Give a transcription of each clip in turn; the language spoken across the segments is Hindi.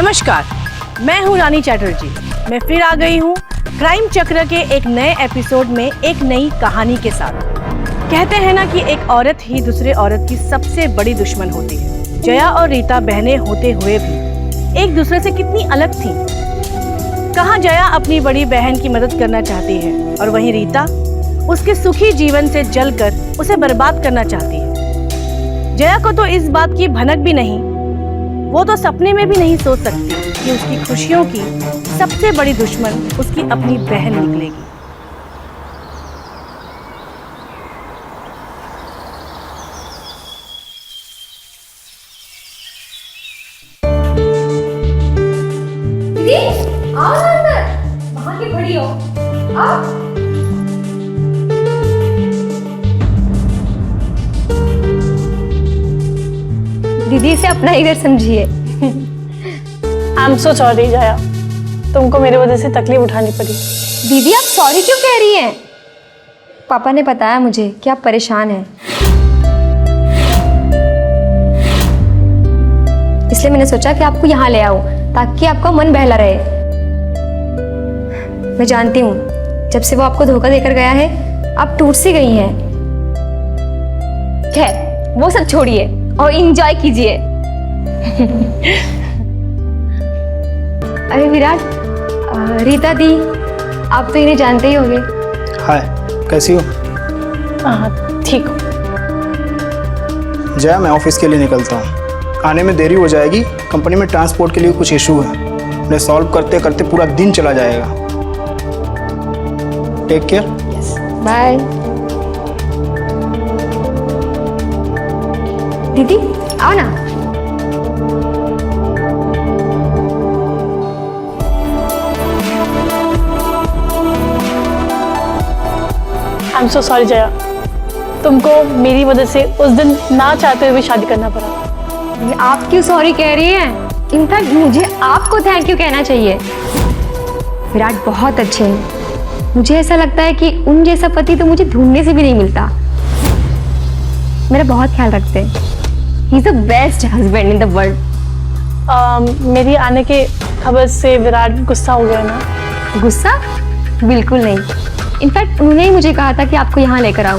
नमस्कार, मैं हूं रानी चैटर्जी। मैं फिर आ गई हूं क्राइम चक्र के एक नए एपिसोड में एक नई कहानी के साथ। कहते हैं ना कि एक औरत ही दूसरे औरत की सबसे बड़ी दुश्मन होती है। जया और रीता बहनें होते हुए भी एक दूसरे से कितनी अलग थीं। कहाँ जया अपनी बड़ी बहन की मदद करना चाहती है और वहीं रीता उसके सुखी जीवन से जलकर उसे बर्बाद करना चाहती है। जया को तो इस बात की भनक भी नहीं, वो तो सपने में भी नहीं सोच सकती कि उसकी खुशियों की सबसे बड़ी दुश्मन उसकी अपनी बहन निकलेगी। दीदी, आओ ना अंदर। वहाँ की बड़ी हो, आओ। दीदी इसे अपना ही घर समझिए। आई एम सो सॉरी जया, तुमको मेरी वजह से तकलीफ उठानी पड़ी। दीदी आप सॉरी क्यों कह रही हैं? पापा ने बताया मुझे कि आप परेशान हैं, इसलिए मैंने सोचा कि आपको यहाँ ले आऊं ताकि आपका मन बहला रहे। मैं जानती हूँ जब से वो आपको धोखा देकर गया है आप टूट सी गई हैं। खैर वो सब छोड़िए और एंजॉय कीजिए। अरे विराट, रीता दी, आप तो इन्हें जानते ही होंगे। हाय, कैसी हो? हाँ ठीक हो। जया, मैं ऑफिस के लिए निकलता हूँ, आने में देरी हो जाएगी। कंपनी में ट्रांसपोर्ट के लिए कुछ इशू है, उन्हें सॉल्व करते करते पूरा दिन चला जाएगा। Take care. बाय। दीदी आओ ना। I am so sorry Jaya, तुमको मेरी वजह से उस दिन ना चाहते हुए भी शादी करना पड़ा। ये आप क्यों सॉरी कह रही हैं? इनफैक्ट मुझे आपको थैंक यू कहना चाहिए। विराट बहुत अच्छे हैं। मुझे ऐसा लगता है कि उन जैसा पति तो मुझे ढूंढने से भी नहीं मिलता। मेरा बहुत ख्याल रखते हैं। He is the best husband in the world. मेरी आने के खबर से विराट गुस्सा हो गया ना? गुस्सा? बिल्कुल नहीं। इनफैक्ट उन्होंने ही मुझे कहा था कि आपको यहाँ लेकर आओ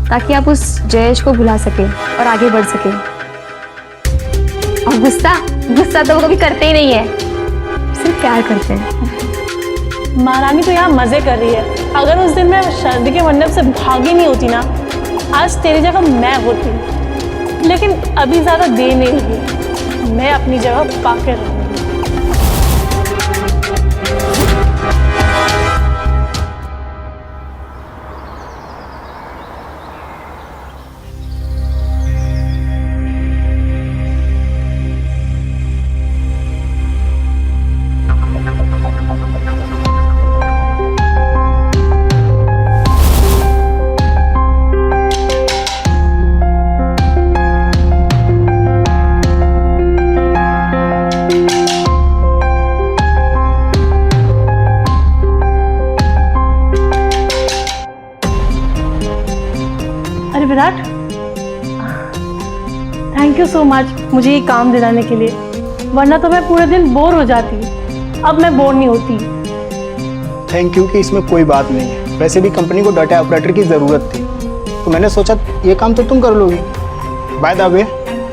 ताकि आप उस जयेश को भुला सकें और आगे बढ़ सकें। और गुस्सा तो वो कभी करते ही नहीं है, सिर्फ प्यार करते हैं। महारानी तो यहाँ मजे कर रही है। अगर उस दिन मैं शादी के मंडप से भागी नहीं होती ना, आज तेरी जगह मैं होती। लेकिन अभी ज्यादा देर नहीं हुई, मैं अपनी जगह पाकर रहूंगी। अरे Virat, thank you so much मुझे ये काम दिलाने के लिए, वरना तो मैं पूरे दिन बोर हो जाती। अब मैं बोर नहीं होती। थैंक यू कि इसमें कोई बात नहीं है। वैसे भी कंपनी को डाटा ऑपरेटर की ज़रूरत थी, तो मैंने सोचा ये काम तो तुम कर लोगी। बाय द वे,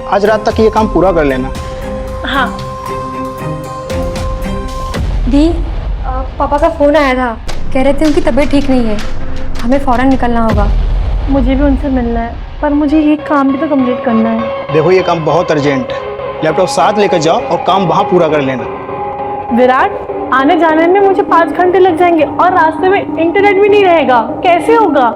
आज रात तक ये काम पूरा कर लेना। हाँ। दी, पापा का फ़ोन आया था, कह रहे थे उनकी तबीयत ठीक नहीं है, हमें फ़ौरन निकलना होगा। मुझे भी उनसे मिलना है, पर मुझे ये काम भी तो कंप्लीट करना है। देखो, ये काम बहुत अर्जेंट है। लैपटॉप साथ लेकर जाओ और काम वहाँ पूरा कर लेना। विराट, आने जाने में मुझे 5 घंटे लग जाएंगे और रास्ते में इंटरनेट भी नहीं रहेगा। कैसे होगा?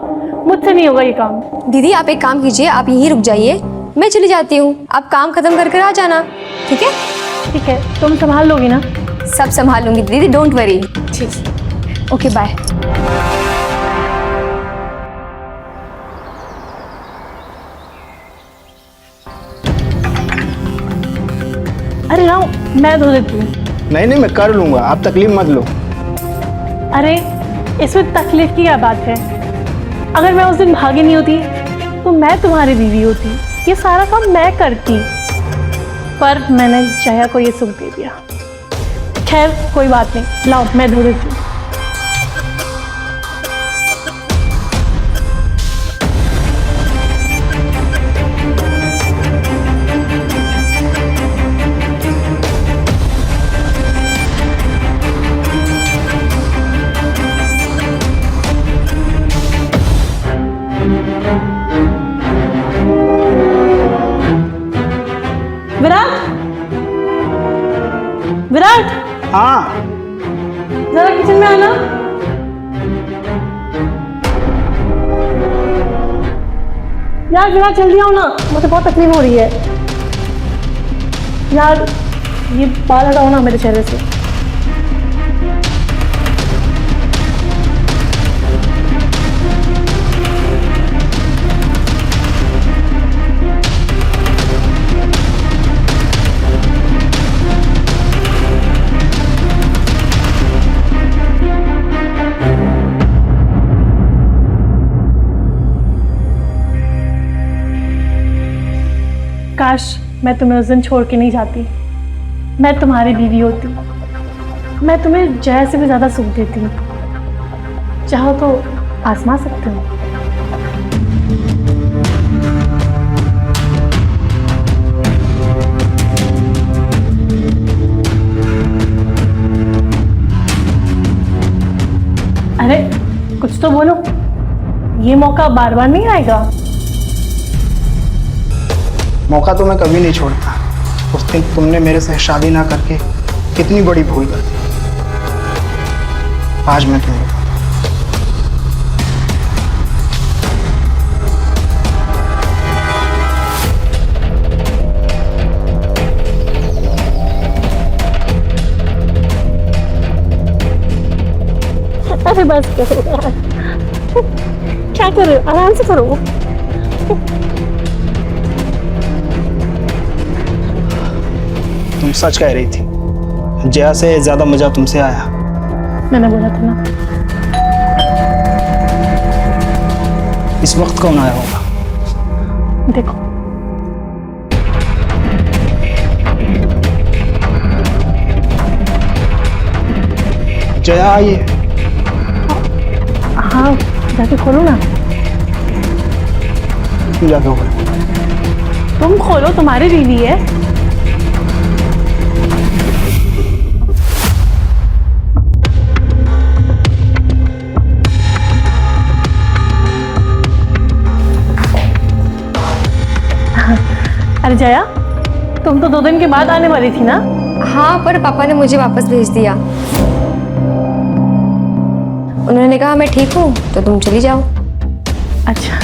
मुझसे नहीं होगा ये काम। दीदी आप एक काम कीजिए, आप यहीं रुक जाइए, मैं चली जाती हूँ, आप काम खत्म करके आ जाना। ठीक है? ठीक है, तुम संभाल लोगी ना? सब संभाल लूंगी दीदी, डोंट वरी। ठीक। Okay bye. अरे राव, मैं धो देती हूँ। नहीं, मैं कर लूँगा, आप तकलीफ मत लो। अरे इसमें तकलीफ की क्या बात है? अगर मैं उस दिन भागी नहीं होती तो मैं तुम्हारी बीवी होती, ये सारा काम मैं करती। पर मैंने जया को ये सुख दे दिया। खैर कोई बात नहीं, लाओ मैं धो देती हूँ। विराट, विराट, हाँ जरा किचन में आना। यार विराट जल्दी आओ ना, मुझे बहुत तकलीफ हो रही है। यार ये बाल हटाओ ना मेरे चेहरे से। काश मैं तुम्हें उस दिन छोड़ के नहीं जाती, मैं तुम्हारी बीवी होती, मैं तुम्हें जय से भी ज़्यादा सुख देती। चाहो तो आजमा सकते हो। अरे कुछ तो बोलो, ये मौका बार बार नहीं आएगा। मौका तो मैं कभी नहीं छोड़ता। उस दिन तुमने मेरे से शादी ना करके कितनी बड़ी भूल कर दी। आज मैं तुम्हें अरे बस करो यार, क्या कर रहे हो, आराम से करो। तुम सच कह रही थी, जया से ज्यादा मजा तुमसे आया। मैंने बोला था ना। इस वक्त कौन आया होगा? देखो जया आई है। हाँ जाके खोलो ना। तुम जाके खोलो। तुम खोलो, तुम्हारी बीवी है। अरे जया, तुम तो 2 दिन के बाद आने वाली थी ना? हाँ, पर पापा ने मुझे वापस भेज दिया। उन्होंने कहा मैं ठीक हूँ तो तुम चली जाओ। अच्छा।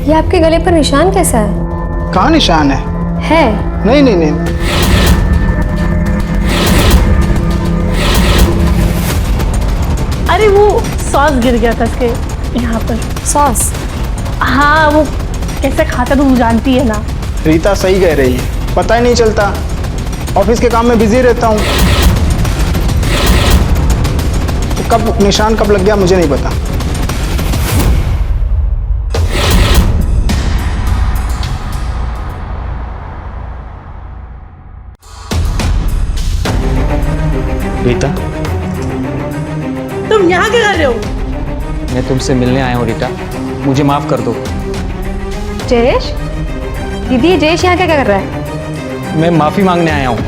ये आपके गले पर निशान कैसा है? कहाँ निशान है? है? नहीं नहीं नहीं। अरे वो सॉस गिर गया था इसके यहाँ पर। सॉस? हाँ, वो कैसे खाता तो जानती है ना। रीता सही कह रही है, पता ही नहीं चलता। ऑफिस के काम में बिजी रहता हूँ, तो कब निशान कब लग गया मुझे नहीं पता। रीता, तुम यहाँ क्या कर रहे हो? मैं तुमसे मिलने आया हूँ रीता, मुझे माफ कर दो। जयेश? दीदी, जयेश यहाँ क्या कर रहा है? मैं माफी मांगने आया हूँ।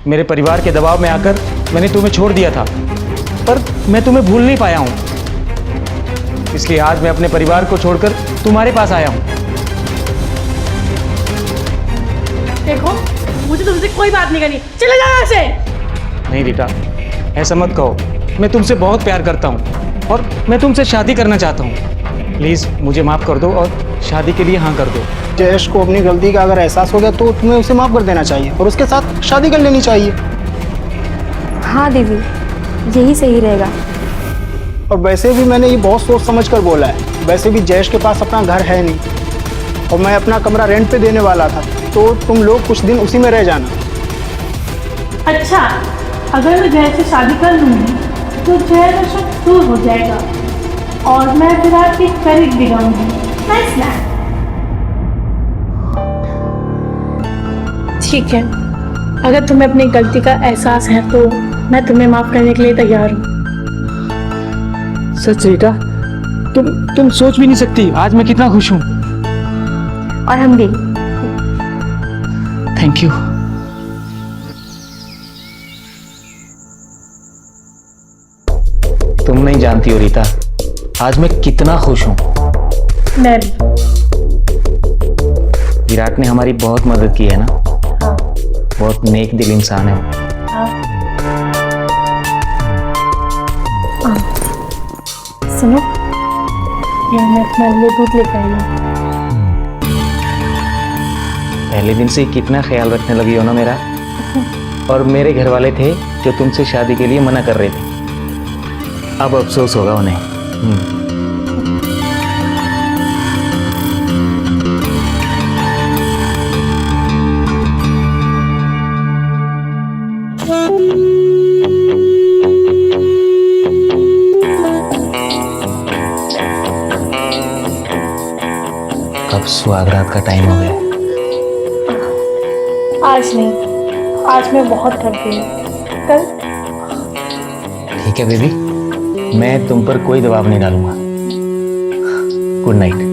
मेरे परिवार के दबाव में आकर मैंने तुम्हें छोड़ दिया था, पर मैं तुम्हें भूल नहीं पाया हूँ। इसलिए आज मैं अपने परिवार को छोड़कर तुम्हारे पास आया हूँ। देखो, मुझे तुमसे कोई बात नहीं करनी, चले जाओ यहाँ से। नहीं रीता, ऐसा मत कहो। मैं तुमसे बहुत प्यार करता हूँ और मैं तुमसे शादी करना चाहता हूँ। प्लीज़ मुझे माफ़ कर दो और शादी के लिए हाँ कर दो। जयेश को अपनी गलती का अगर एहसास हो गया तो तुम्हें उसे माफ कर देना चाहिए और उसके साथ शादी कर लेनी चाहिए। हाँ दीदी, यही सही रहेगा। और वैसे भी मैंने ये बहुत सोच समझ कर बोला है। वैसे भी जयेश के पास अपना घर है नहीं और मैं अपना कमरा रेंट पे देने वाला था, तो तुम लोग कुछ दिन उसी में रह जाना। अच्छा, अगर मैं जय से शादी कर लूँगी तो जय का शक दूर हो जाएगा। और मैं विराट के करीब भी जाऊंगी। नाइस ना? ठीक है, अगर तुम्हें अपनी गलती का एहसास है तो मैं तुम्हें माफ करने के लिए तैयार हूँ। सच रीता, तुम सोच भी नहीं सकती आज मैं कितना खुश हूँ। और हम भी। Thank you. तुम नहीं जानती हो रीता, आज मैं कितना खुश हूँ। मैं भी। विराट ने हमारी बहुत मदद की है ना। हाँ। बहुत नेक दिल इंसान है। हाँ। सुनो, ये मैं तुम्हारे लिए दूध लेकर आई हूँ। पहले दिन से कितना ख्याल रखने लगी हो ना मेरा। और मेरे घर वाले थे जो तुमसे शादी के लिए मना कर रहे थे, अब अफसोस होगा उन्हें। अब सुहागरात का टाइम हो गया। आज नहीं, आज मैं बहुत थक गई हूँ। कल? ठीक है बेबी, मैं तुम पर कोई दबाव नहीं डालूंगा। Good night.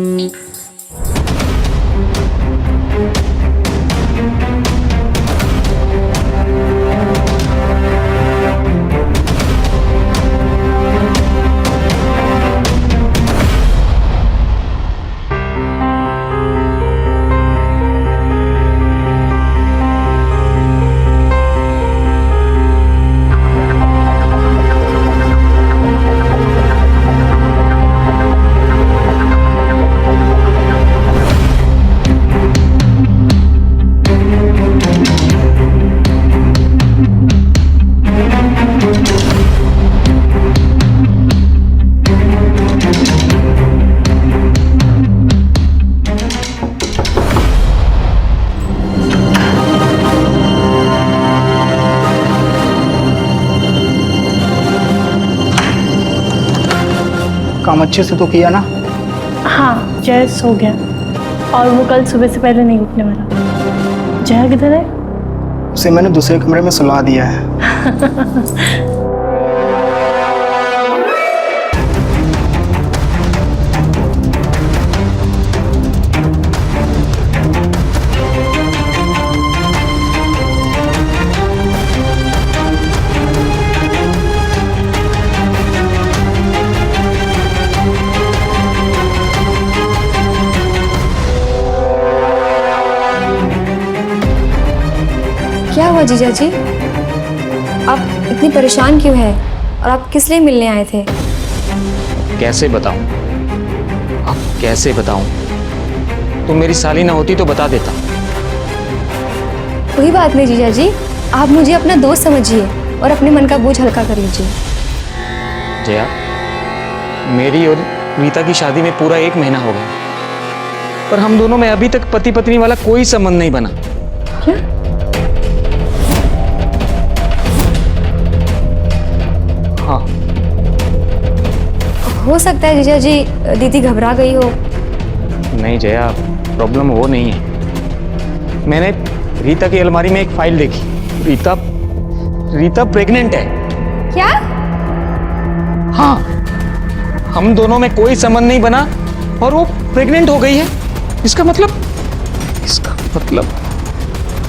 काम अच्छे से तो किया ना? हाँ, जय सो गया और वो कल सुबह से पहले नहीं उठने वाला। जय किधर है? उसे मैंने दूसरे कमरे में सुला दिया है। क्या हुआ जीजा जी? आप इतनी परेशान क्यों हैं? और आप किस लिए मिलने आए थे? कैसे बताऊं? अब कैसे बताऊं? तुम मेरी साली ना होती तो बता देता। कोई बात नहीं जीजा जी, आप मुझे अपना दोस्त समझिए और अपने मन का बोझ हल्का कर लीजिए। जया, मेरी और रीता की शादी में पूरा 1 महीना हो गया, पर हम दोनों में अभी तक पति पत्नी वाला कोई संबंध नहीं बना। क्या? हाँ। हो सकता है जीजा जी दीदी घबरा गई हो। नहीं जया, प्रॉब्लम वो नहीं है। मैंने रीता की अलमारी में एक फाइल देखी। रीता प्रेग्नेंट है। क्या? हाँ, हम दोनों में कोई संबंध नहीं बना और वो प्रेग्नेंट हो गई है। इसका मतलब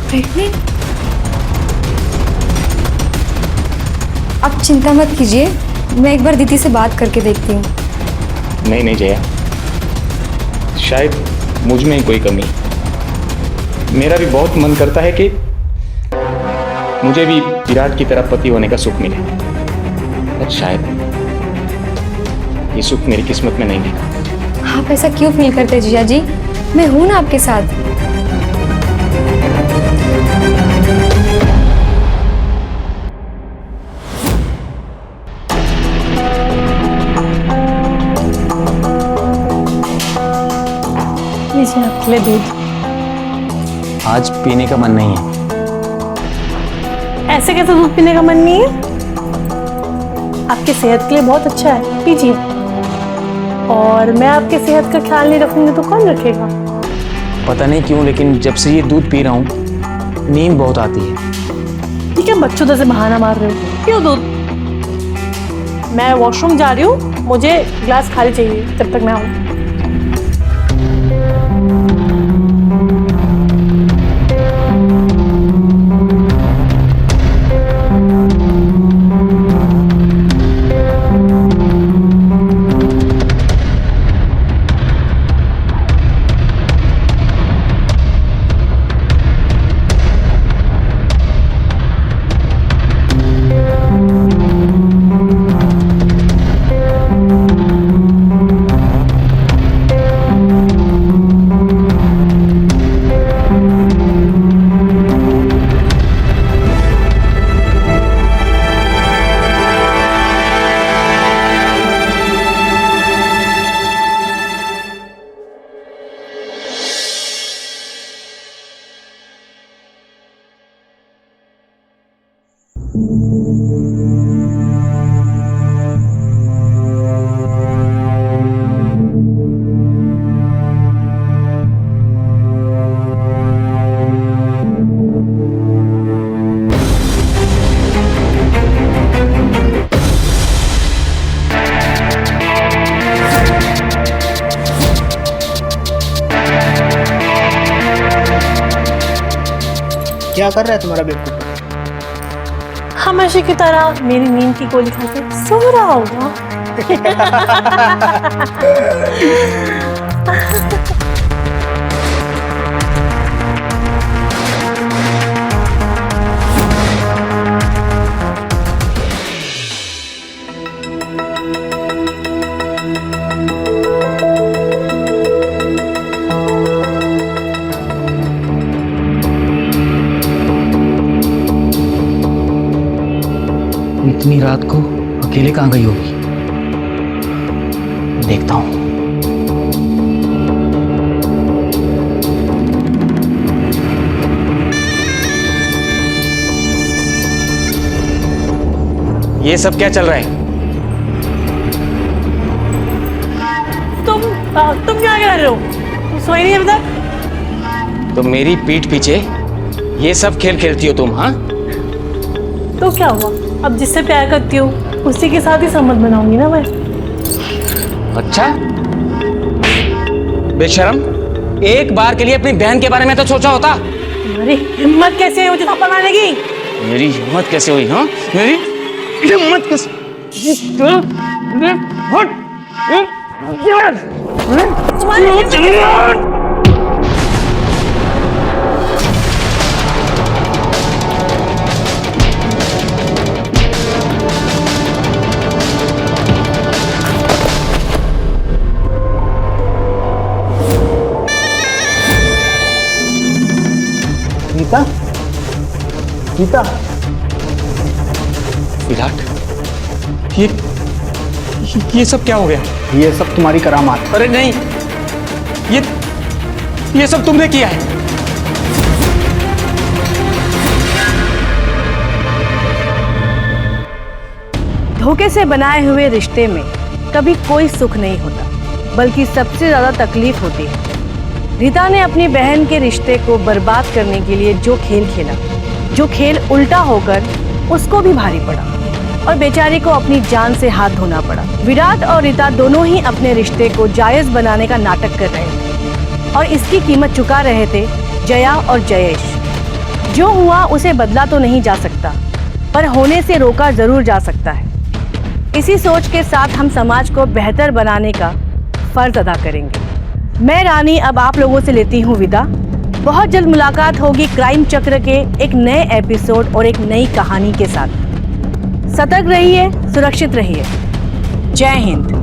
प्रेग्नेंट? आप चिंता मत कीजिए, मैं एक बार दीदी से बात करके देखती हूँ। नहीं जया, शायद मुझ में ही कोई कमी है। मेरा भी बहुत मन करता है कि मुझे भी विराट की तरह पति होने का सुख मिले, पर शायद ये सुख मेरी किस्मत में नहीं लिखा। आप ऐसा क्यों फील करते हैं जीजा जी? मैं हूं ना आपके साथ। लीजिए आपके लिए दूध। आज पीने का मन नहीं है। ऐसे कैसे दूध पीने का मन नहीं है? आपकी सेहत के लिए बहुत अच्छा है, पीजिए। और मैं आपकी सेहत का ख्याल नहीं रखूंगी तो कौन रखेगा? पता नहीं क्यों, लेकिन जब से ये दूध पी रहा हूँ नींद बहुत आती है। ठीक है, बच्चों जैसे बहाना मार रहे हो। क्यों दूध? मैं वॉशरूम जा रही हूँ, मुझे ग्लास खाली चाहिए जब तक मैं आऊँ। क्या कर रहा है तुम्हारा बेवकूफ? हमेशा की तरह मेरी नींद की गोली खा के सो रहा होगा। इतनी रात को अकेले कहाँ गई होगी? देखता हूँ। ये सब क्या चल रहा है? तुम क्या कर रहे हो? तुम सोई नहीं अभी तक? तो मेरी पीठ पीछे ये सब खेल खेलती हो तुम? हाँ, तो क्या हुआ? अब जिससे प्यार करती हूँ उसी के साथ ही संबंध बनाऊंगी ना मैं। अच्छा, बेशरम, एक बार के लिए अपनी बहन के बारे में तो सोचा होता। तुम्हारी हिम्मत कैसे हुई मुझे थप्पड़ मारने की? मेरी हिम्मत कैसे हुई? हाँ, मेरी हिम्मत कैसे? गीता, गीता, विराट, ये सब क्या हो गया? ये सब तुम्हारी करामात। अरे नहीं, ये सब तुमने किया है। धोखे से बनाए हुए रिश्ते में कभी कोई सुख नहीं होता, बल्कि सबसे ज्यादा तकलीफ होती है। रीता ने अपनी बहन के रिश्ते को बर्बाद करने के लिए जो खेल खेला, जो खेल उल्टा होकर उसको भी भारी पड़ा और बेचारी को अपनी जान से हाथ धोना पड़ा। विराट और रीता दोनों ही अपने रिश्ते को जायज बनाने का नाटक कर रहे थे और इसकी कीमत चुका रहे थे जया और जयेश। जो हुआ उसे बदला तो नहीं जा सकता, पर होने से रोका जरूर जा सकता है। इसी सोच के साथ हम समाज को बेहतर बनाने का फर्ज अदा करेंगे। मैं रानी अब आप लोगों से लेती हूँ विदा। बहुत जल्द मुलाकात होगी क्राइम चक्र के एक नए एपिसोड और एक नई कहानी के साथ। सतर्क रहिए, सुरक्षित रहिए। जय हिंद।